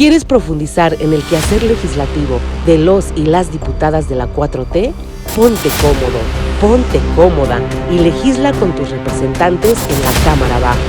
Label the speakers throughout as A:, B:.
A: ¿Quieres profundizar en el quehacer legislativo de los y las diputadas de la 4T? Ponte cómodo, ponte cómoda y legisla con tus representantes en la Cámara Baja.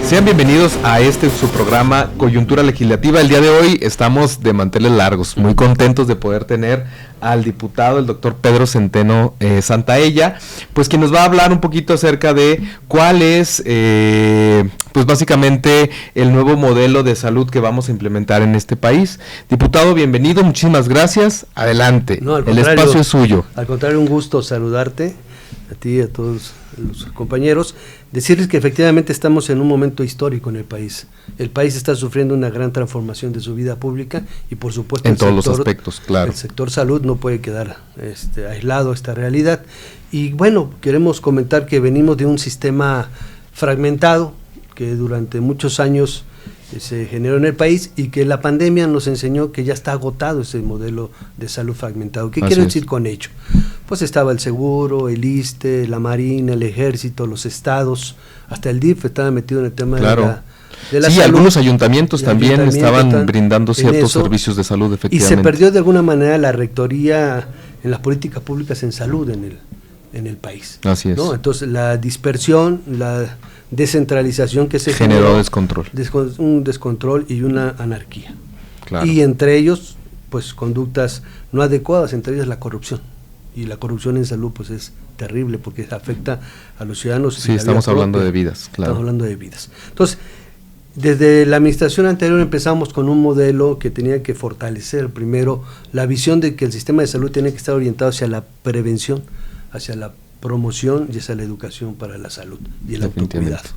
B: Sean bienvenidos a su programa Coyuntura Legislativa. El día de hoy estamos de manteles largos, muy contentos de poder tener al diputado, el doctor Pedro Centeno Santaella, pues quien nos va a hablar un poquito acerca de cuál es, pues básicamente el nuevo modelo de salud que vamos a implementar en este país. Diputado, bienvenido, muchísimas gracias, adelante,
C: No,
B: el espacio es suyo.
C: Al contrario, un gusto saludarte, a ti y a todos los compañeros, decirles que efectivamente estamos en un momento histórico en el país. El país está sufriendo una gran transformación de su vida pública y por supuesto
B: en todos los aspectos, claro.
C: El sector salud no puede quedar aislado a esta realidad. Y bueno, queremos comentar que venimos de un sistema fragmentado que durante muchos años se generó en el país y que la pandemia nos enseñó que ya está agotado ese modelo de salud fragmentado. ¿Qué quiero decir con ello? Pues estaba el seguro, el ISSSTE, la Marina, el Ejército, los estados, hasta el DIF estaba metido en el tema de la salud.
B: Algunos ayuntamientos también estaban brindando ciertos servicios de salud, efectivamente.
C: Y se perdió de alguna manera la rectoría en las políticas públicas en salud en el país.
B: Así es.
C: ¿No? Entonces la dispersión, la descentralización que se
B: generó descontrol.
C: Un descontrol y una anarquía.
B: Claro.
C: Y entre ellos, pues conductas no adecuadas, entre ellas la corrupción. Y la corrupción en salud pues es terrible porque afecta a los ciudadanos.
B: Sí, estamos hablando de vidas, claro.
C: Estamos hablando de vidas. Entonces, desde la administración anterior empezamos con un modelo que tenía que fortalecer primero la visión de que el sistema de salud tiene que estar orientado hacia la prevención, hacia la promoción y hacia la educación para la salud y el autocuidado.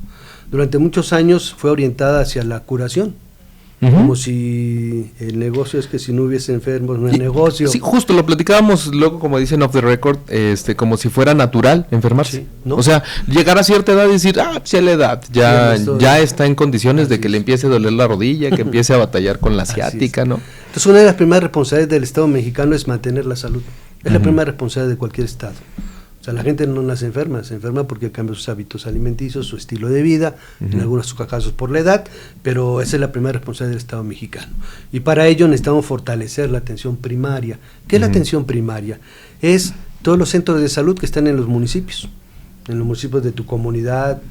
C: Durante muchos años fue orientada hacia la curación, como si el negocio es que si no hubiese enfermos no hay negocio.
B: Sí, justo lo platicábamos luego, como dicen off the record, como si fuera natural enfermarse. Sí, ¿no? O sea, llegar a cierta edad y decir, si a la edad ya está en condiciones de que le empiece a doler la rodilla, que empiece a batallar con la ciática, ¿no?
C: Entonces una de las primeras responsabilidades del Estado mexicano es mantener la salud. Es la primera responsabilidad de cualquier Estado. O sea, la gente no nace enferma, se enferma porque cambia sus hábitos alimenticios, su estilo de vida, en algunos casos por la edad, pero esa es la primera responsabilidad del Estado mexicano. Y para ello necesitamos fortalecer la atención primaria. ¿Qué es la atención primaria? Es todos los centros de salud que están en los municipios de tu comunidad,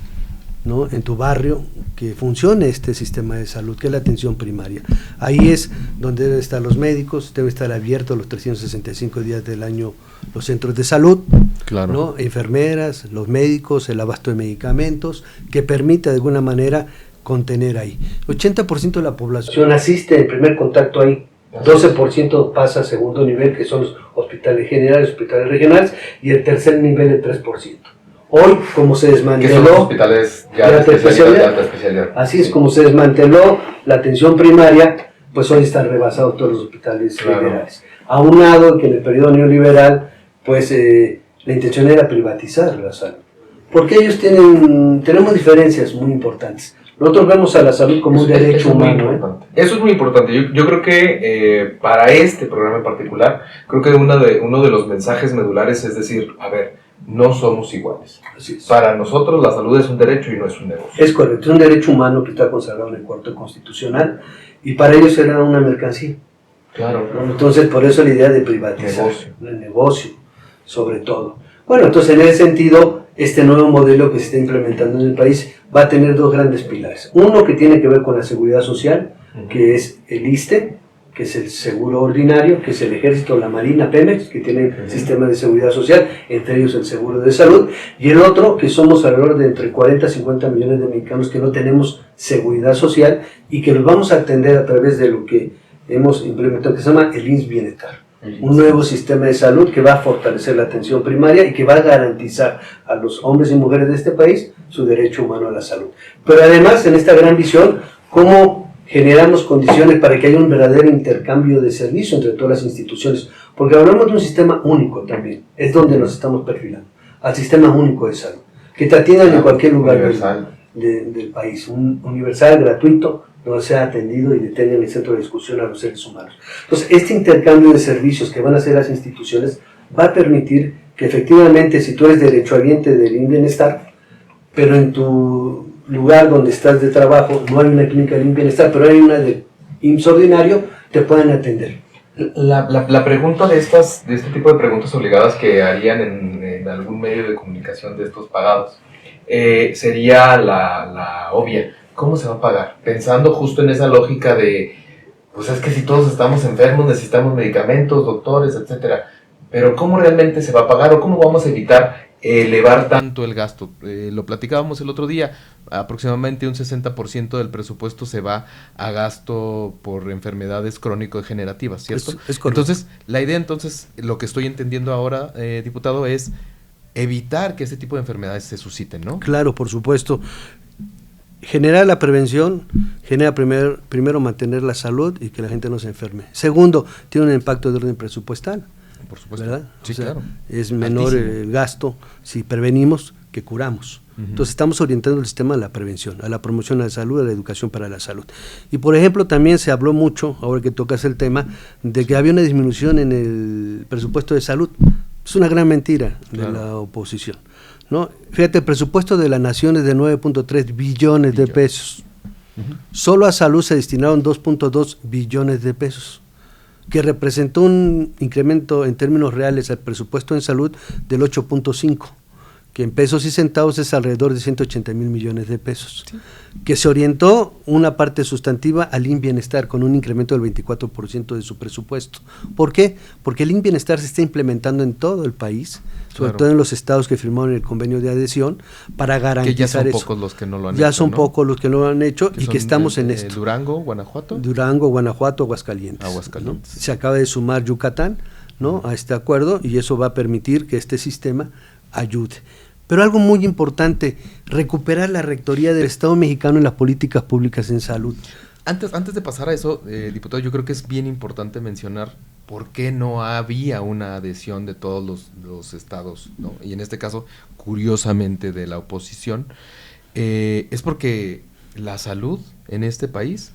C: ¿no? En tu barrio, que funcione este sistema de salud, que es la atención primaria. Ahí es donde deben estar los médicos, debe estar abierto los 365 días del año los centros de salud,
B: claro,
C: ¿no? Enfermeras, los médicos, el abasto de medicamentos, que permita de alguna manera contener ahí. 80% de la población asiste en primer contacto ahí, 12% pasa a segundo nivel, que son los hospitales generales, hospitales regionales, y el tercer nivel el 3%. Hoy, como se desmanteló,
B: son los hospitales de alta especialidad.
C: Así es, como se desmanteló la atención primaria, pues hoy están rebasados todos los hospitales generales. Aunado que en el periodo neoliberal, pues la intención era privatizar la salud. Porque ellos tenemos diferencias muy importantes. Nosotros vemos a la salud como un derecho humano.
B: Eso es muy importante. Yo creo que para este programa en particular, creo que uno de los mensajes medulares es decir, a ver, no somos iguales. Para nosotros la salud es un derecho y no es un negocio.
C: Es correcto, es un derecho humano que está consagrado en el cuarto constitucional y para ellos era una mercancía.
B: Claro.
C: Entonces por eso la idea de privatizar el negocio, sobre todo. Bueno, entonces en ese sentido, este nuevo modelo que se está implementando en el país va a tener dos grandes pilares. Uno que tiene que ver con la seguridad social, que es el ISSSTE, que es el seguro ordinario, que es el Ejército, la Marina, Pemex, que tienen sistemas de seguridad social, entre ellos el seguro de salud, y el otro, que somos alrededor de entre 40 y 50 millones de mexicanos que no tenemos seguridad social y que los vamos a atender a través de lo que hemos implementado, que se llama el IMSS Bienestar, un nuevo sistema de salud que va a fortalecer la atención primaria y que va a garantizar a los hombres y mujeres de este país su derecho humano a la salud. Pero además, en esta gran visión, cómo generamos condiciones para que haya un verdadero intercambio de servicio entre todas las instituciones, porque hablamos de un sistema único también, es donde nos estamos perfilando, al sistema único de salud, que te atiendan en cualquier lugar del país, un universal, gratuito, donde sea atendido y detenga en el centro de discusión a los seres humanos. Entonces, este intercambio de servicios que van a hacer las instituciones va a permitir que efectivamente, si tú eres derechohabiente del bienestar, pero en tu lugar donde estás de trabajo no hay una clínica del bienestar, pero hay una de IMSS ordinario, te pueden atender.
B: La pregunta de este tipo de preguntas obligadas que harían en algún medio de comunicación de estos pagados, sería la obvia. ¿Cómo se va a pagar? Pensando justo en esa lógica de, pues es que si todos estamos enfermos necesitamos medicamentos, doctores, etcétera. Pero ¿cómo realmente se va a pagar o cómo vamos a evitar elevar tanto el gasto? Lo platicábamos el otro día, aproximadamente un 60% del presupuesto se va a gasto por enfermedades crónico-degenerativas, ¿cierto?
C: Es correcto.
B: Entonces, la idea lo que estoy entendiendo ahora, diputado, es evitar que ese tipo de enfermedades se susciten, ¿no?
C: Claro, por supuesto. Generar la prevención, genera primero mantener la salud y que la gente no se enferme. Segundo, tiene un impacto de orden presupuestal.
B: Por supuesto.
C: ¿Verdad?
B: Sí,
C: o sea,
B: claro.
C: Es menor
B: altísimo
C: el gasto si prevenimos que curamos. Entonces estamos orientando el sistema a la prevención, a la promoción de la salud, a la educación para la salud. Y por ejemplo también se habló mucho, ahora que tocas el tema, de que había una disminución en el presupuesto de salud. Es una gran mentira de la oposición, ¿no? Fíjate, el presupuesto de la nación es de 9.3 billones de pesos. Solo a salud se destinaron 2.2 billones de pesos, que representó un incremento en términos reales al presupuesto en salud del 8.5%, que en pesos y centavos es alrededor de 180,000 millones de pesos, sí. Que se orientó una parte sustantiva al INS-Bienestar con un incremento del 24% de su presupuesto. ¿Por qué? Porque el INS-Bienestar se está implementando en todo el país, sobre todo en los estados que firmaron el convenio de adhesión, para garantizar eso.
B: Que ya son pocos los que no lo han hecho.
C: Ya son pocos los que no lo han hecho y que estamos en esto.
B: Durango, Guanajuato.
C: Durango, Guanajuato, Aguascalientes. ¿No? Se acaba de sumar Yucatán, ¿no?, a este acuerdo, y eso va a permitir que este sistema ayude. Pero algo muy importante, recuperar la rectoría del Estado mexicano en las políticas públicas en salud.
B: Antes de pasar a eso, diputado, yo creo que es bien importante mencionar por qué no había una adhesión de todos los estados, ¿no? Y en este caso, curiosamente, de la oposición. Es porque la salud en este país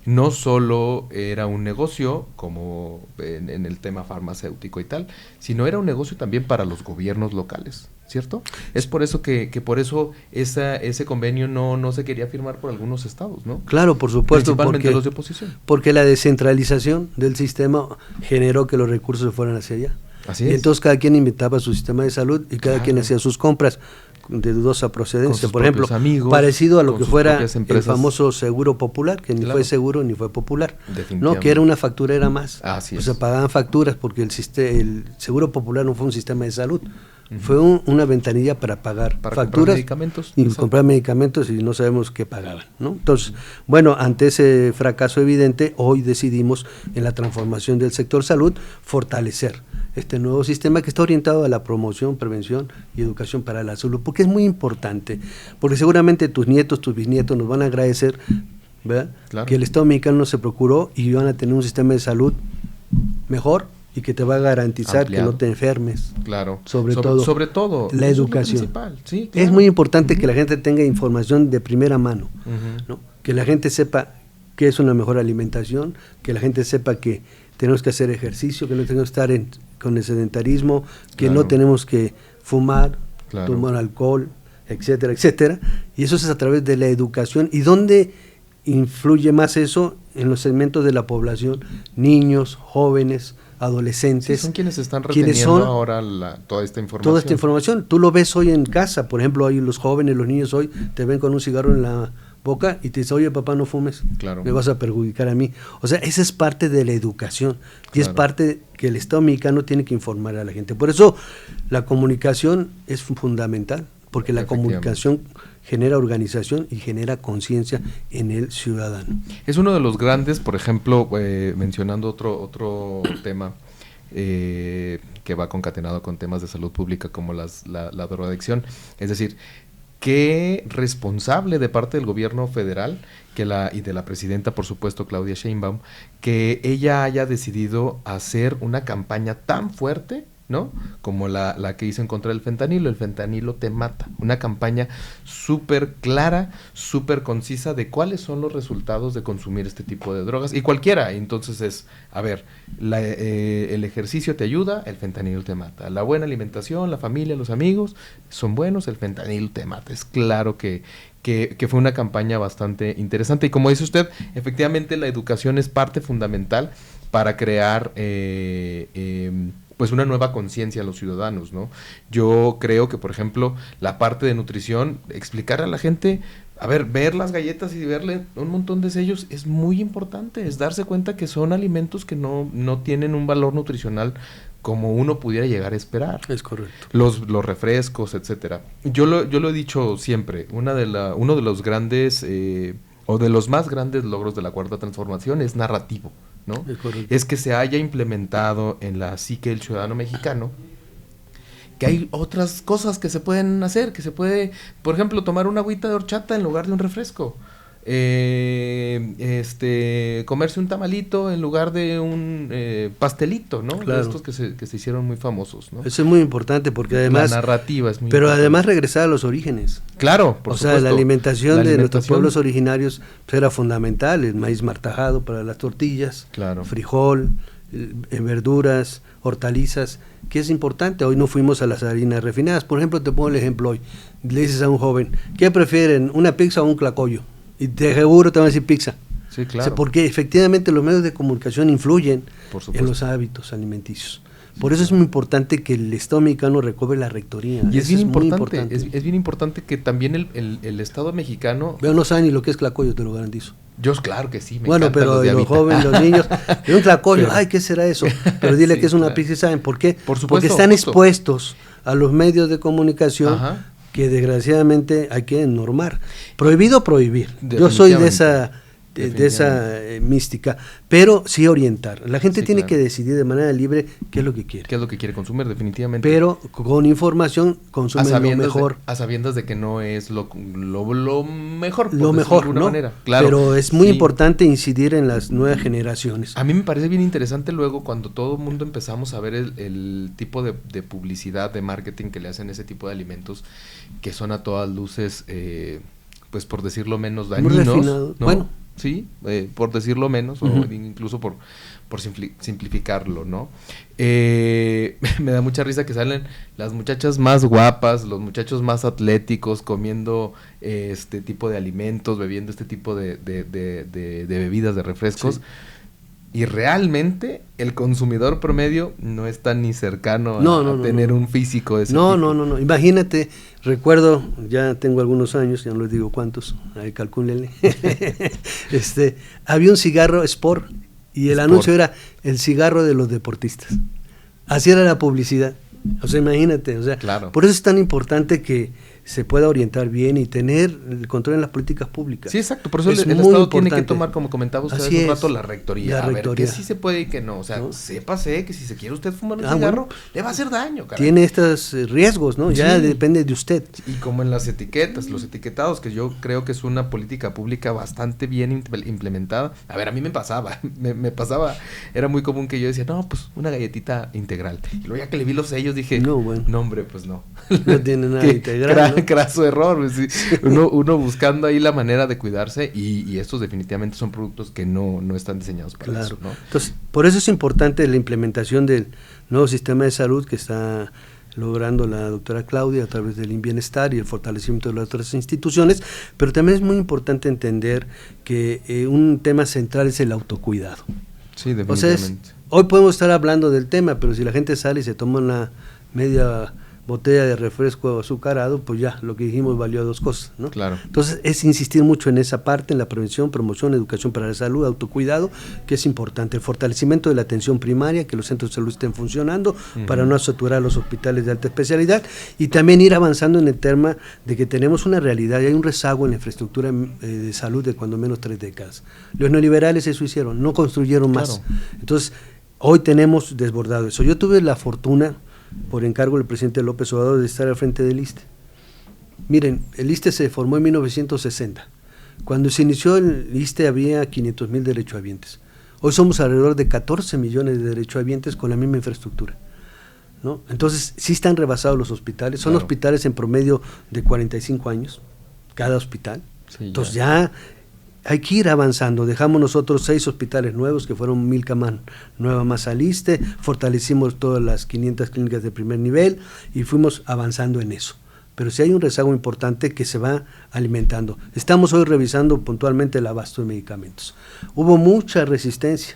B: no solo era un negocio, como en el tema farmacéutico y tal, sino era un negocio también para los gobiernos locales, ¿cierto? Es por eso que por eso ese convenio no se quería firmar por algunos estados, ¿no?
C: Claro, por supuesto,
B: principalmente los de oposición.
C: Porque la descentralización del sistema generó que los recursos se fueran hacia allá.
B: Así es.
C: Y entonces cada quien inventaba su sistema de salud y cada quien hacía sus compras de dudosa procedencia, por ejemplo,
B: amigos,
C: parecido a lo que fuera el famoso seguro popular, que ni fue seguro ni fue popular, no, que era una facturera más.
B: Así es.
C: Se pagaban facturas porque el seguro popular no fue un sistema de salud, fue una ventanilla para pagar facturas,
B: comprar medicamentos,
C: y comprar medicamentos, y no sabemos qué pagaban, ¿no? Entonces, bueno, ante ese fracaso evidente, hoy decidimos en la transformación del sector salud fortalecer este nuevo sistema que está orientado a la promoción, prevención y educación para la salud, porque es muy importante, porque seguramente tus nietos, tus bisnietos nos van a agradecer, ¿verdad?, claro, que el Estado mexicano se procuró y van a tener un sistema de salud mejor y que te va a garantizar ampliado, que no te enfermes.
B: Claro.
C: Sobre todo
B: eso
C: la educación.
B: Es, sí, claro,
C: es muy importante que la gente tenga información de primera mano, ¿no? Que la gente sepa qué es una mejor alimentación, que la gente sepa que tenemos que hacer ejercicio, que no tenemos que estar con el sedentarismo, que no tenemos que fumar, tomar alcohol, etcétera, etcétera. Y eso es a través de la educación. ¿Y dónde influye más eso? En los segmentos de la población, niños, jóvenes, adolescentes.
B: Sí, son quienes están reteniendo ahora toda esta información.
C: Toda esta información. Tú lo ves hoy en casa, por ejemplo, hoy los jóvenes, los niños hoy te ven con un cigarro en la boca y te dice, oye papá, no fumes, me vas a perjudicar a mí. O sea, esa es parte de la educación y es parte que el Estado mexicano tiene que informar a la gente. Por eso la comunicación es fundamental, porque la comunicación genera organización y genera conciencia en el ciudadano.
B: Es uno de los grandes, por ejemplo, mencionando otro tema que va concatenado con temas de salud pública como la drogadicción, es decir, qué responsable de parte del gobierno federal y de la presidenta, por supuesto, Claudia Sheinbaum, que ella haya decidido hacer una campaña tan fuerte ¿no? Como la que hizo en contra del fentanilo. El fentanilo te mata. Una campaña súper clara, súper concisa de cuáles son los resultados de consumir este tipo de drogas. Y cualquiera. Entonces es, a ver, el ejercicio te ayuda, el fentanilo te mata. La buena alimentación, la familia, los amigos son buenos, el fentanilo te mata. Es claro que fue una campaña bastante interesante. Y como dice usted, efectivamente la educación es parte fundamental para crear pues una nueva conciencia a los ciudadanos, ¿no? Yo creo que, por ejemplo, la parte de nutrición, explicar a la gente, a ver, ver las galletas y verle un montón de sellos es muy importante, es darse cuenta que son alimentos que no tienen un valor nutricional como uno pudiera llegar a esperar.
C: Es correcto.
B: Los refrescos, etcétera. Yo lo he dicho siempre, uno de los grandes o de los más grandes logros de la Cuarta Transformación es narrativo, ¿no? Es que se haya implementado en la psique del ciudadano mexicano que hay otras cosas que se pueden hacer, que se puede, por ejemplo, tomar una agüita de horchata en lugar de un refresco, comerse un tamalito en lugar de un pastelito, ¿no?
C: Claro.
B: De estos que se hicieron muy famosos, ¿no?
C: Eso es muy importante porque además
B: la narrativa es muy
C: pero
B: importante.
C: Además regresar a los orígenes.
B: Claro, por supuesto.
C: La alimentación de nuestros pueblos originarios pues, era fundamental, el maíz martajado para las tortillas,
B: claro,
C: frijol, verduras, hortalizas, que es importante. Hoy no fuimos a las harinas refinadas. Por ejemplo, te pongo el ejemplo hoy. Le dices a un joven, ¿qué prefieren, una pizza o un tlacoyo? Y te seguro te van a decir pizza.
B: Sí, claro.
C: O sea, porque efectivamente los medios de comunicación influyen en los hábitos alimenticios. Por eso es muy importante que el Estado mexicano recobre la rectoría.
B: Y es bien importante, es bien importante que también el Estado mexicano...
C: Pero no saben ni lo que es tlacoyo, te lo garantizo.
B: Yo claro que sí, me
C: bueno, pero los jóvenes, los niños, de un tlacoyo, ay, ¿qué será eso? Pero dile sí, que es una pizza, ¿saben por qué?
B: Por supuesto,
C: porque están expuestos a los medios de comunicación. Ajá. Que desgraciadamente hay que normar. Prohibido prohibir. Yo soy de esa mística, pero sí orientar. La gente tiene que decidir de manera libre qué es lo que quiere.
B: Qué es lo que quiere consumir, definitivamente.
C: Pero con información consume lo mejor.
B: A sabiendas de que no es lo mejor, por
C: lo mejor, de alguna
B: manera. Claro.
C: Pero es muy importante incidir en las nuevas generaciones.
B: A mí me parece bien interesante luego cuando todo el mundo empezamos a ver el tipo de publicidad, de marketing que le hacen ese tipo de alimentos, que son a todas luces, pues por decirlo menos, dañinos. Muy refinado. ¿No? Bueno. Sí, por decirlo menos, o incluso por simplificarlo, ¿no? Me da mucha risa que salen las muchachas más guapas, los muchachos más atléticos, comiendo este tipo de alimentos, bebiendo este tipo de bebidas, de refrescos. Sí. Y realmente el consumidor promedio no está ni cercano a tener un físico de ese tipo.
C: No. Imagínate, recuerdo, ya tengo algunos años, ya no les digo cuántos, ahí calcúlenle. Había un cigarro Sport y el anuncio era el cigarro de los deportistas. Así era la publicidad. O sea, imagínate,
B: claro.
C: Por eso es tan importante que se pueda orientar bien y tener el control en las políticas públicas.
B: Sí, exacto, por eso el Estado tiene que tomar, como comentaba usted hace un rato, la rectoría.
C: A ver,
B: que sí se puede y que no. O sea, sépase que si se quiere usted fumar un cigarro, le va a hacer daño, caray.
C: Tiene estos riesgos, ¿no? Ya depende de usted.
B: Y como en las etiquetas, los etiquetados, que yo creo que es una política pública bastante bien implementada. A ver, a mí me pasaba, era muy común que yo decía, no, pues una galletita integral. Y luego ya que le vi los sellos dije, no, hombre, pues no.
C: No tiene nada integral.
B: Craso error, sí. uno buscando ahí la manera de cuidarse y estos definitivamente son productos que no están diseñados para eso, ¿no?
C: Entonces, por eso es importante la implementación del nuevo sistema de salud que está logrando la doctora Claudia a través del bienestar y el fortalecimiento de las otras instituciones, pero también es muy importante entender que un tema central es el autocuidado.
B: Sí, definitivamente.
C: Hoy podemos estar hablando del tema, pero si la gente sale y se toma una media botella de refresco azucarado, pues ya, lo que dijimos valió dos cosas, ¿no?
B: Claro.
C: Entonces, es insistir mucho en esa parte, en la prevención, promoción, educación para la salud, autocuidado, que es importante. El fortalecimiento de la atención primaria, que los centros de salud estén funcionando, para no saturar los hospitales de alta especialidad, y también ir avanzando en el tema de que tenemos una realidad, y hay un rezago en la infraestructura de salud de cuando menos 3 décadas. Los neoliberales eso hicieron, no construyeron más. Entonces, hoy tenemos desbordado eso. Yo tuve la fortuna, por encargo del presidente López Obrador, de estar al frente del ISSSTE. Miren, el ISSSTE se formó en 1960. Cuando se inició el ISSSTE había 500,000 derechohabientes. Hoy somos alrededor de 14 millones de derechohabientes con la misma infraestructura. ¿no? Entonces, sí están rebasados los hospitales, son hospitales en promedio de 45 años, cada hospital. Sí, entonces ya hay que ir avanzando. Dejamos nosotros 6 hospitales nuevos, que fueron Milcamán Nueva más Aliste, fortalecimos todas las 500 clínicas de primer nivel y fuimos avanzando en eso. Pero sí hay un rezago importante que se va alimentando. Estamos hoy revisando puntualmente el abasto de medicamentos. Hubo mucha resistencia.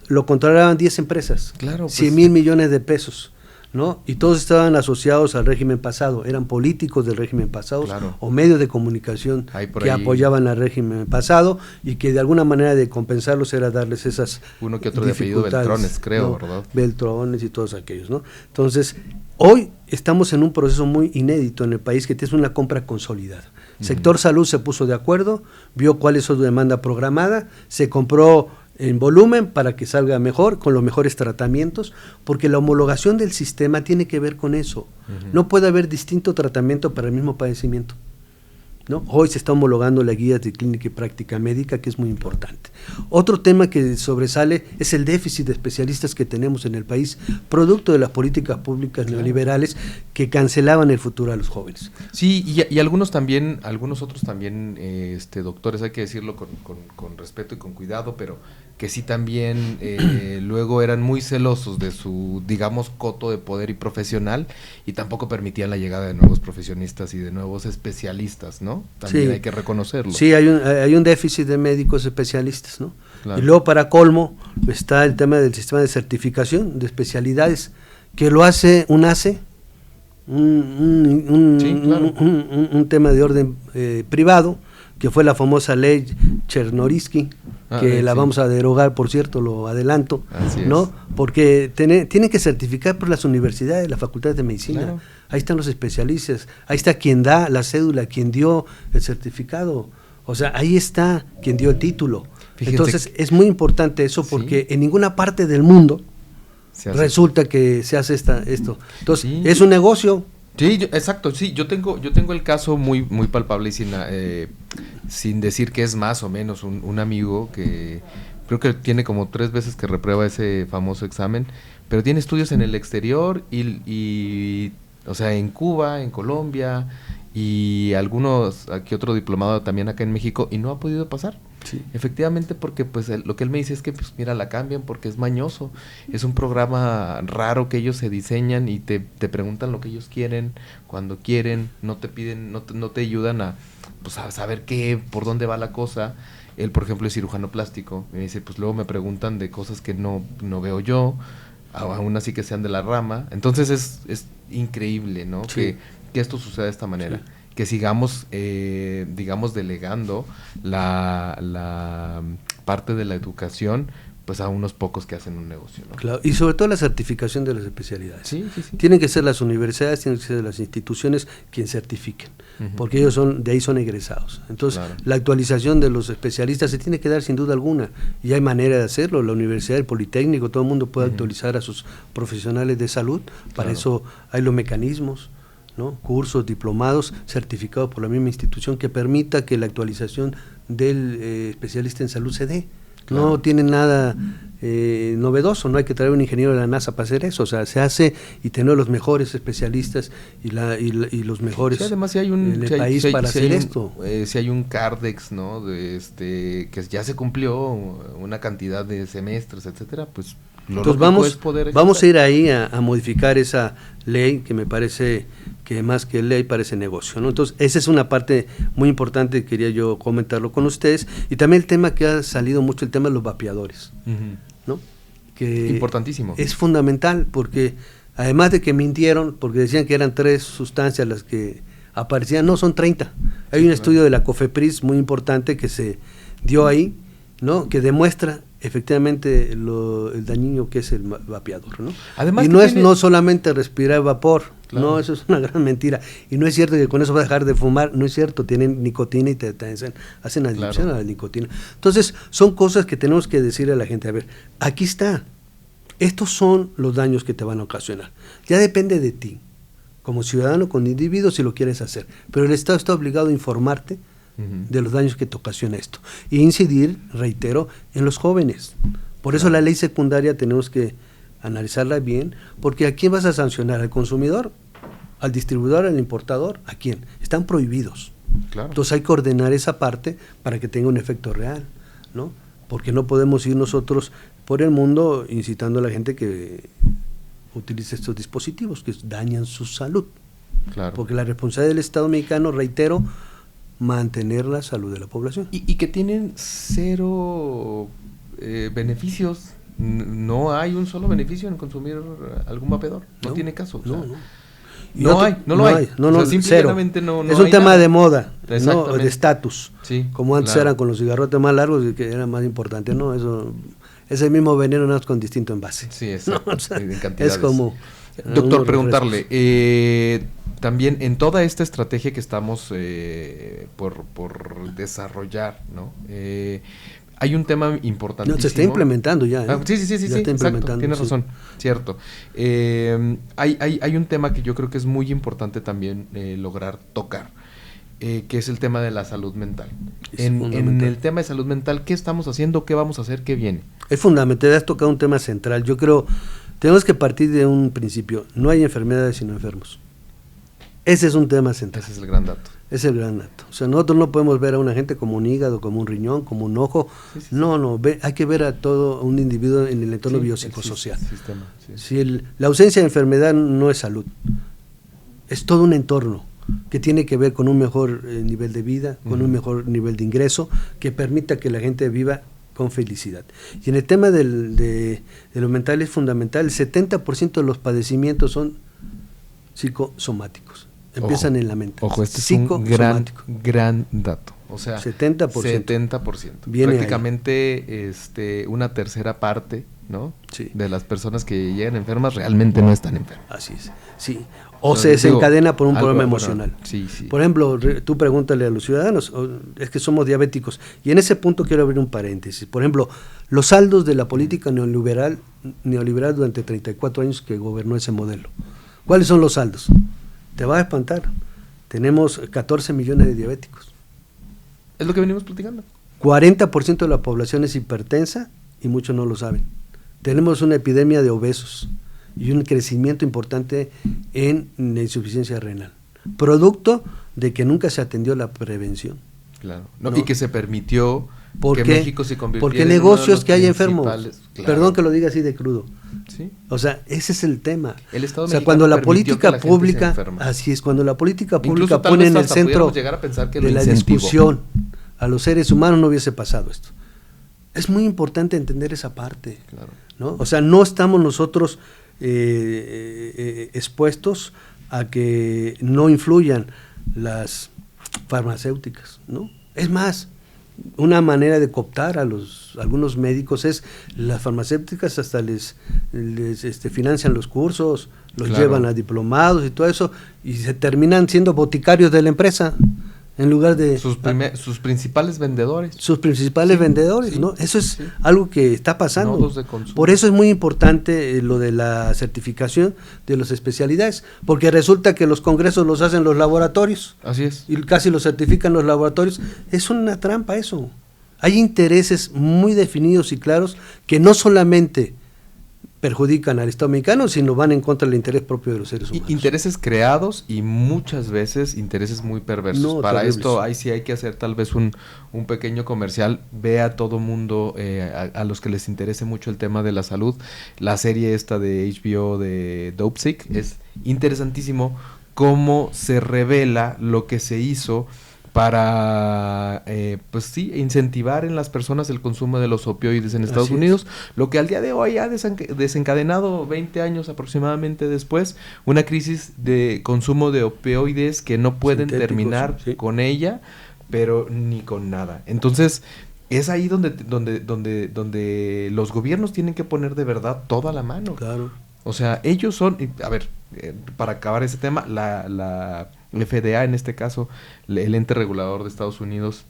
C: Lo controlaban 10 empresas,
B: claro, pues,
C: 100,000 millones de pesos, ¿no? Y todos estaban asociados al régimen pasado, eran políticos del régimen pasado, claro, o medios de comunicación que apoyaban al régimen pasado y que de alguna manera de compensarlos era darles esas
B: uno que otro de apellido Beltrones, creo, ¿no? ¿Verdad?
C: Beltrones y todos aquellos, ¿no? Entonces, hoy estamos en un proceso muy inédito en el país que tiene una compra consolidada. Sector salud se puso de acuerdo, vio cuál es su demanda programada, se compró en volumen para que salga mejor, con los mejores tratamientos, porque la homologación del sistema tiene que ver con eso. No puede haber distinto tratamiento para el mismo padecimiento, ¿no? Hoy se está homologando la guía de clínica y práctica médica, que es muy importante. Otro tema que sobresale es el déficit de especialistas que tenemos en el país, producto de las políticas públicas neoliberales que cancelaban el futuro a los jóvenes.
B: Sí, y algunos otros también, doctores, hay que decirlo con respeto y con cuidado, pero que sí también luego eran muy celosos de su, digamos, coto de poder y profesional, y tampoco permitían la llegada de nuevos profesionistas y de nuevos especialistas, ¿no? También sí, hay que reconocerlo.
C: Sí, hay un déficit de médicos especialistas, ¿no? Claro. Y luego, para colmo, está el tema del sistema de certificación de especialidades, que lo hace UNACE, un tema de orden privado, que fue la famosa ley Chernobyl, que la vamos a derogar, por cierto, lo adelanto, ¿no? Porque tienen que certificar por las universidades, las facultades de medicina. Claro. Ahí están los especialistas, ahí está quien da la cédula, quien dio el certificado, o sea, ahí está quien dio el título. Fíjense. Entonces, es muy importante eso, porque en ninguna parte del mundo resulta que se hace esto. Entonces, es un negocio.
B: Sí, exacto, sí, yo tengo el caso muy palpable y sin decir que es más o menos un amigo que creo que tiene como 3 veces que reprueba ese famoso examen, pero tiene estudios en el exterior y o sea, en Cuba, en Colombia y aquí otro diplomado también acá en México, y no ha podido pasar. Sí. Efectivamente, porque pues lo que él me dice es que pues mira, la cambian porque es mañoso, es un programa raro que ellos se diseñan y te preguntan lo que ellos quieren, cuando quieren, no te piden, no te ayudan a saber por dónde va la cosa. Él, por ejemplo, es cirujano plástico, me dice, pues luego me preguntan de cosas que no veo yo, aún así que sean de la rama. Entonces es increíble, ¿no? Sí. Que esto suceda de esta manera. Sí. Que sigamos, digamos, delegando la parte de la educación pues a unos pocos que hacen un negocio, ¿no?
C: Claro, y sobre todo la certificación de las especialidades.
B: Sí.
C: Tienen que ser las universidades, tienen que ser las instituciones quienes certifiquen, porque ellos de ahí son egresados. Entonces, la actualización de los especialistas se tiene que dar sin duda alguna, y hay manera de hacerlo. La universidad, el Politécnico, todo el mundo puede actualizar a sus profesionales de salud, para eso hay los mecanismos, ¿no? Cursos, diplomados, certificados por la misma institución, que permita que la actualización del especialista en salud se dé. Claro. No tiene nada novedoso, no hay que traer un ingeniero de la NASA para hacer eso, o sea, se hace y tener los mejores especialistas y los mejores
B: además, si hay
C: en el país para hacer esto.
B: Si hay un Cardex, ¿no? Que ya se cumplió una cantidad de semestres, etcétera, pues
C: entonces vamos a ir ahí a modificar esa ley, que me parece que más que ley parece negocio, ¿no? Entonces esa es una parte muy importante, quería yo comentarlo con ustedes. Y también el tema que ha salido mucho, el tema de los vapeadores, ¿no? Que
B: importantísimo.
C: Es fundamental, porque además de que mintieron, porque decían que eran 3 sustancias las que aparecían, no, son 30. Hay un estudio de la COFEPRIS muy importante que se dio ahí, ¿no? Que demuestra efectivamente el dañino que es el vapeador, ¿no? Además, y no solamente respirar vapor, no, eso es una gran mentira, y no es cierto que con eso va a dejar de fumar, no es cierto, tienen nicotina y te hacen adicción a la nicotina. Entonces son cosas que tenemos que decirle a la gente, a ver, aquí está, estos son los daños que te van a ocasionar, ya depende de ti, como ciudadano, como individuo, si lo quieres hacer, pero el Estado está obligado a informarte de los daños que te ocasiona esto, y incidir, reitero, en los jóvenes. Por eso la ley secundaria tenemos que analizarla bien, porque ¿a quién vas a sancionar? ¿Al consumidor? ¿Al distribuidor? ¿Al importador? ¿A quién? Están prohibidos.
B: Claro.
C: Entonces hay que ordenar esa parte para que tenga un efecto real, ¿no? Porque no podemos ir nosotros por el mundo incitando a la gente que utilice estos dispositivos que dañan su salud.
B: Claro.
C: Porque la responsabilidad del Estado mexicano, reitero, mantener la salud de la población.
B: Y que tienen cero beneficios. No hay un solo beneficio en consumir algún vapeador. No tiene caso.
C: No,
B: o sea,
C: no.
B: No lo hay.
C: No,
B: O sea,
C: cero.
B: simplemente no
C: es un
B: hay
C: tema
B: nada.
C: de moda, no
B: Exactamente.
C: de estatus.
B: Sí,
C: como antes
B: claro.
C: eran con los cigarrotes más largos y que era más importante. No, eso es el mismo veneno, nada más con distinto envase.
B: Sí, exacto.
C: No, o sea,
B: En cantidades.
C: es como
B: Doctor,
C: unos
B: preguntarle, también en toda esta estrategia que estamos por desarrollar, ¿no? Hay un tema importantísimo.
C: No, se está implementando ya.
B: Sí,
C: Ya está
B: exacto,
C: implementando,
B: tienes
C: sí.
B: razón, cierto. Hay un tema que yo creo que es muy importante también lograr tocar, que es el tema de la salud mental.
C: Es
B: En
C: fundamental.
B: el tema de salud mental, ¿qué estamos haciendo? ¿Qué vamos a hacer? ¿Qué viene?
C: Es fundamental, has tocado un tema central. Yo creo, tenemos que partir de un principio. No hay enfermedades sino enfermos. Ese es un tema central.
B: Ese es el gran dato.
C: Es el gran dato. O sea, nosotros no podemos ver a una gente como un hígado, como un riñón, como un ojo.
B: Sí, sí,
C: No, hay que ver a todo un individuo en el entorno
B: Sí,
C: biopsicosocial.
B: el sistema, sí.
C: Si la ausencia de enfermedad no es salud, es todo un entorno que tiene que ver con un mejor nivel de vida, con un mejor nivel de ingreso, que permita que la gente viva con felicidad. Y en el tema de lo mental es fundamental. El 70% de los padecimientos son psicosomáticos. Empiezan en la mente.
B: Ojo, este es un gran dato. O sea,
C: 70%.
B: 70%.
C: Viene
B: prácticamente una tercera parte, ¿no?
C: Sí.
B: De las personas que llegan enfermas realmente no están enfermas.
C: Así es. Sí. O se desencadena por un problema emocional.
B: Sí.
C: Por ejemplo, tú pregúntale a los ciudadanos, es que somos diabéticos. Y en ese punto quiero abrir un paréntesis. Por ejemplo, los saldos de la política neoliberal durante 34 años que gobernó ese modelo. ¿Cuáles son los saldos? Te va a espantar. Tenemos 14 millones de diabéticos.
B: Es lo que venimos platicando.
C: 40% de la población es hipertensa y muchos no lo saben. Tenemos una epidemia de obesos y un crecimiento importante en la insuficiencia renal, producto de que nunca se atendió la prevención.
B: Claro.
C: ¿No?
B: Y que se permitió que México se convirtiera
C: porque
B: en
C: negocios
B: uno de los
C: que hay enfermos.
B: Claro.
C: Perdón que lo diga así de crudo.
B: Sí.
C: O sea, ese es el tema.
B: El Estado
C: o sea,
B: mexicano
C: cuando la
B: permitió
C: política
B: que la gente se
C: pública,
B: enferma.
C: así es, cuando la política
B: Incluso
C: pública
B: tal
C: pone
B: vez
C: en el
B: hasta
C: centro
B: pudiéramos llegar a pensar que
C: de
B: lo
C: la
B: incentivó.
C: discusión a los seres humanos, no hubiese pasado esto. Es muy importante entender esa parte.
B: Claro.
C: ¿No? O sea, no estamos nosotros expuestos a que no influyan las farmacéuticas, ¿no? Es más, una manera de cooptar a algunos médicos es las farmacéuticas hasta les financian los cursos, los
B: Claro.
C: llevan a diplomados y todo eso, y se terminan siendo boticarios de la empresa en lugar de
B: sus principales vendedores.
C: sus principales vendedores,
B: sí,
C: ¿no? Eso es
B: sí.
C: algo que está pasando.
B: Nodos de consumo.
C: Por eso es muy importante lo de la certificación de las especialidades, porque resulta que los congresos los hacen los laboratorios
B: Así es.
C: y casi los certifican los laboratorios. Es una trampa eso. Hay intereses muy definidos y claros que no solamente perjudican al Estado mexicano, sino van en contra del interés propio de los seres humanos.
B: Intereses creados y muchas veces intereses muy perversos.
C: No,
B: Para
C: terribles.
B: esto ahí sí hay que hacer tal vez un pequeño comercial. Ve a todo mundo, a los que les interese mucho el tema de la salud. La serie esta de HBO de Dopesick es interesantísimo cómo se revela lo que se hizo para, pues sí, incentivar en las personas el consumo de los opioides en Estados
C: Así es.
B: Unidos, lo que al día de hoy ha desencadenado 20 años aproximadamente después, una crisis de consumo de opioides que no pueden
C: Sintéticos,
B: terminar
C: sí.
B: con ella, pero ni con nada. Entonces, es ahí donde los gobiernos tienen que poner de verdad toda la mano.
C: Claro.
B: O sea, ellos son, a ver, para acabar ese tema, la FDA en este caso, el ente regulador de Estados Unidos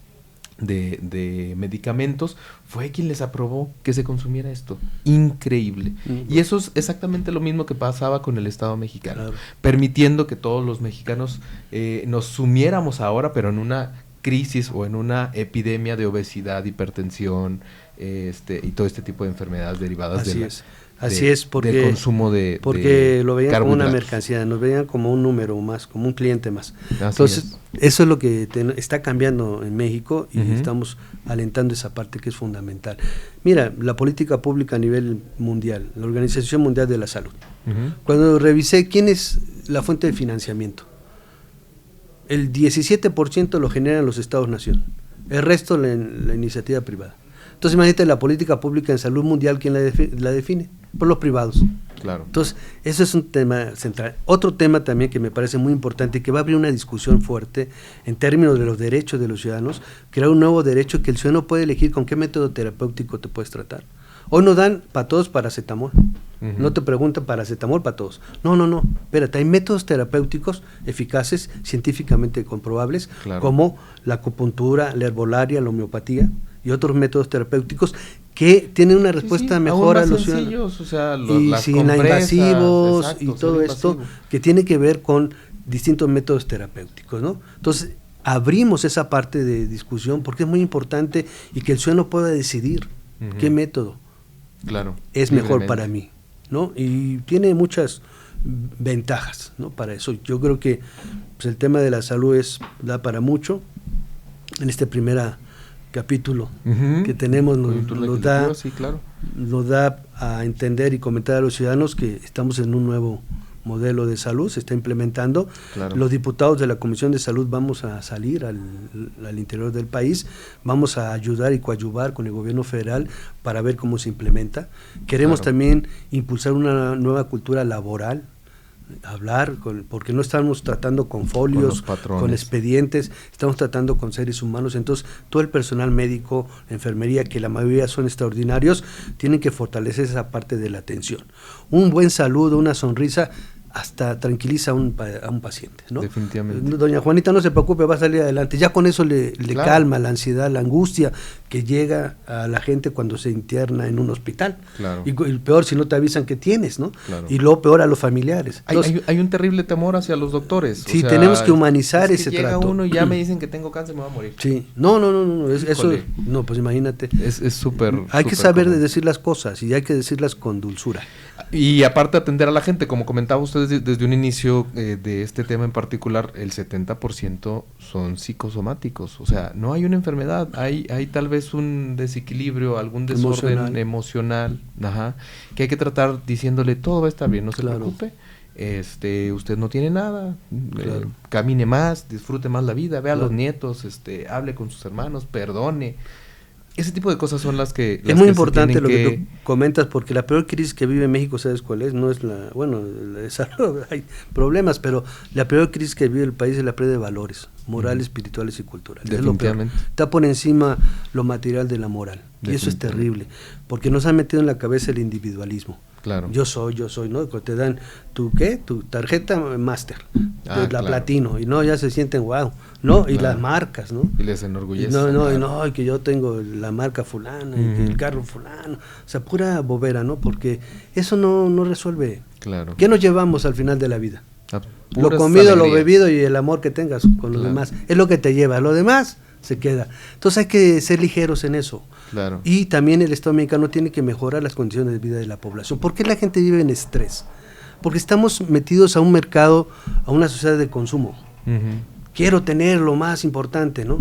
B: de medicamentos, fue quien les aprobó que se consumiera esto. Increíble. Y eso es exactamente lo mismo que pasaba con el Estado mexicano,
C: Claro.
B: permitiendo que todos los mexicanos nos sumiéramos ahora, pero en una crisis o en una epidemia de obesidad, hipertensión, y todo este tipo de enfermedades derivadas
C: del
B: consumo
C: porque lo veían como una
B: carbohidratos.
C: mercancía, nos veían como un número más, como un cliente más.
B: Así
C: Entonces, eso es lo que está cambiando en México y estamos alentando esa parte que es fundamental. Mira, la política pública a nivel mundial, la Organización Mundial de la Salud. Cuando revisé quién es la fuente de financiamiento, el 17% lo generan los Estados-nación, el resto la iniciativa privada. Entonces imagínate la política pública en salud mundial, ¿quién la define? Por los privados.
B: Claro.
C: Entonces, eso es un tema central. Otro tema también que me parece muy importante y que va a abrir una discusión fuerte en términos de los derechos de los ciudadanos, crear un nuevo derecho que el ciudadano puede elegir con qué método terapéutico te puedes tratar. Hoy nos dan para todos paracetamol. No te preguntan paracetamol para todos. No, espérate, hay métodos terapéuticos eficaces, científicamente comprobables, como la acupuntura, la herbolaria, la homeopatía y otros métodos terapéuticos que tienen una respuesta mejor a los ciudadanos.
B: O sea,
C: y
B: las
C: sin invasivos y todo esto que tiene que ver con distintos métodos terapéuticos, ¿no? Entonces, abrimos esa parte de discusión porque es muy importante y que el ciudadano pueda decidir qué método es mejor para mí, ¿no? Y tiene muchas ventajas, ¿no? Para eso yo creo que pues, el tema de la salud da para mucho. En este primer capítulo que tenemos nos da a entender y comentar a los ciudadanos que estamos en un nuevo modelo de salud, se está implementando. Los diputados de la Comisión de Salud vamos a salir al interior del país, vamos a ayudar y coadyuvar con el gobierno federal para ver cómo se implementa. Queremos también impulsar una nueva cultura laboral, porque no estamos tratando con folios, con expedientes, estamos tratando con seres humanos. Entonces todo el personal médico, enfermería, que la mayoría son extraordinarios, tienen que fortalecer esa parte de la atención. Un buen saludo, una sonrisa hasta tranquiliza a un paciente, ¿no?
B: Definitivamente.
C: Doña Juanita, no se preocupe, va a salir adelante. Ya con eso le calma la ansiedad, la angustia que llega a la gente cuando se interna en un hospital. Y peor si no te avisan que tienes, ¿no? Y luego peor a los familiares. Entonces,
B: hay un terrible temor hacia los doctores.
C: Sí, tenemos que humanizar ese
B: llega
C: trato.
B: Uno y ya me dicen que tengo cáncer, me voy a morir.
C: Sí, no, eso, no, pues imagínate.
B: Es súper.
C: Hay que saber decir las cosas y hay que decirlas con dulzura.
B: Y aparte atender a la gente, como comentaba usted desde un inicio de este tema en particular, el 70% son psicosomáticos, o sea, no hay una enfermedad, hay tal vez un desequilibrio, algún desorden emocional, que hay que tratar diciéndole todo va a estar bien, no se preocupe, usted no tiene nada, camine más, disfrute más la vida, vea a los nietos, hable con sus hermanos, perdone. Ese tipo de cosas son las que...
C: Es muy importante lo que tú comentas, porque la peor crisis que vive México, ¿sabes cuál es? No es hay problemas, pero la peor crisis que vive el país es la pérdida de valores morales, espirituales y culturales.
B: Definitivamente.
C: Está por encima lo material de la moral. Y eso es terrible, porque nos han metido en la cabeza el individualismo. Yo soy, ¿no? Te dan tu tarjeta máster, la platino, y no, ya se sienten wow, ¿no? Y las marcas, ¿no?
B: Y les enorgullece.
C: Y que yo tengo la marca fulana, y el carro fulano, o sea, pura bobera, ¿no? Porque eso no resuelve. ¿Qué nos llevamos al final de la vida? Lo comido, lo bebido y el amor que tengas con los demás, es lo que te lleva, lo demás se queda. Entonces hay que ser ligeros en eso. Y también el Estado mexicano tiene que mejorar las condiciones de vida de la población. ¿Por qué la gente vive en estrés? Porque estamos metidos a un mercado, a una sociedad de consumo. Quiero tener lo más importante, ¿no?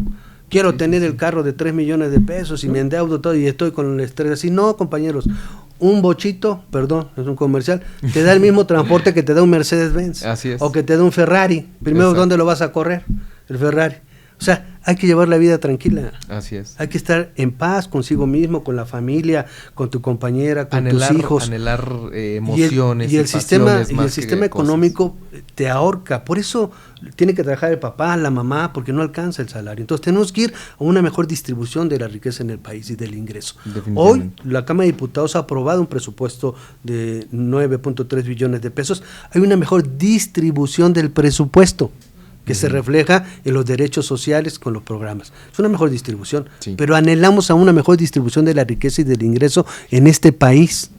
C: Quiero tener el carro de 3 millones de pesos y me endeudo todo y estoy con el estrés así. No, compañeros, un bochito, perdón, es un comercial, te da el mismo transporte que te da un Mercedes-Benz.
B: Así es.
C: O que te da un Ferrari. Primero, ¿dónde lo vas a correr? El Ferrari. O sea, hay que llevar la vida tranquila.
B: Así es.
C: Hay que estar en paz consigo mismo, con la familia, con tu compañera, con tus hijos.
B: Anhelar emociones
C: y el sistema económico te ahorca. Por eso tiene que trabajar el papá, la mamá, porque no alcanza el salario. Entonces tenemos que ir a una mejor distribución de la riqueza en el país y del ingreso. Hoy la Cámara de Diputados ha aprobado un presupuesto de 9.3 billones de pesos. Hay una mejor distribución del presupuesto que se refleja en los derechos sociales con los programas. Es una mejor distribución, pero anhelamos a una mejor distribución de la riqueza y del ingreso en este país.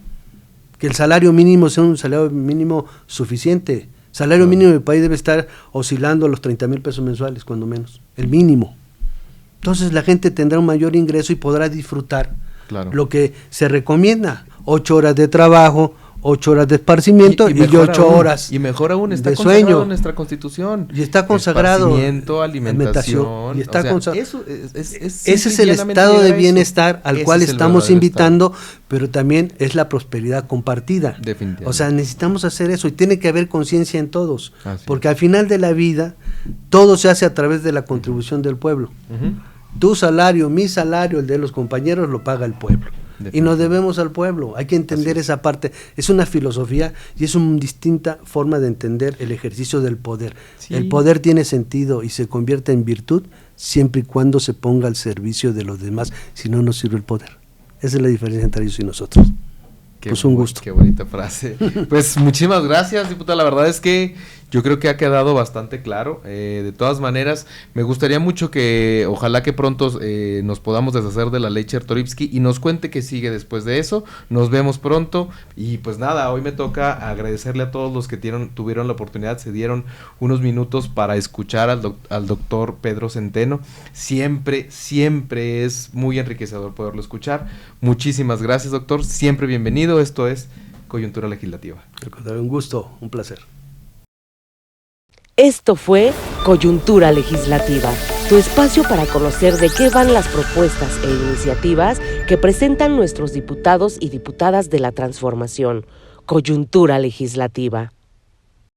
C: Que el salario mínimo sea un salario mínimo suficiente. Salario mínimo del país debe estar oscilando a los 30,000 pesos mensuales, cuando menos. El mínimo. Entonces la gente tendrá un mayor ingreso y podrá disfrutar lo que se recomienda, 8 horas de trabajo, 8 horas de esparcimiento y 8 horas
B: y mejor aún, está
C: de
B: consagrado
C: sueño
B: en nuestra Constitución.
C: Y está consagrado
B: esparcimiento, alimentación.
C: Y está
B: eso
C: ese es el estado de bienestar al cual estamos invitando, pero también es la prosperidad compartida.
B: Definitivamente.
C: O sea, necesitamos hacer eso y tiene que haber conciencia en todos, porque
B: es.
C: al final de la vida todo se hace a través de la contribución del pueblo. Tu salario, mi salario, el de los compañeros lo paga el pueblo. Y nos debemos al pueblo, hay que entender esa parte, es una filosofía y es una distinta forma de entender el ejercicio del poder. El poder tiene sentido y se convierte en virtud siempre y cuando se ponga al servicio de los demás, si no, no sirve el poder. Esa es la diferencia entre ellos y nosotros. Pues un gusto.
B: Qué bonita frase. Pues muchísimas gracias, diputado. La verdad es que yo creo que ha quedado bastante claro. De todas maneras, me gustaría mucho que, ojalá que pronto nos podamos deshacer de la ley Chertorivsky y nos cuente qué sigue después de eso. Nos vemos pronto. Y pues nada, hoy me toca agradecerle a todos los que tuvieron la oportunidad, se dieron unos minutos para escuchar al doctor Pedro Centeno. Siempre es muy enriquecedor poderlo escuchar. Muchísimas gracias, doctor. Siempre bienvenido. Esto es Coyuntura Legislativa.
C: Un gusto, un placer.
A: Esto fue Coyuntura Legislativa, tu espacio para conocer de qué van las propuestas e iniciativas que presentan nuestros diputados y diputadas de la transformación. Coyuntura Legislativa.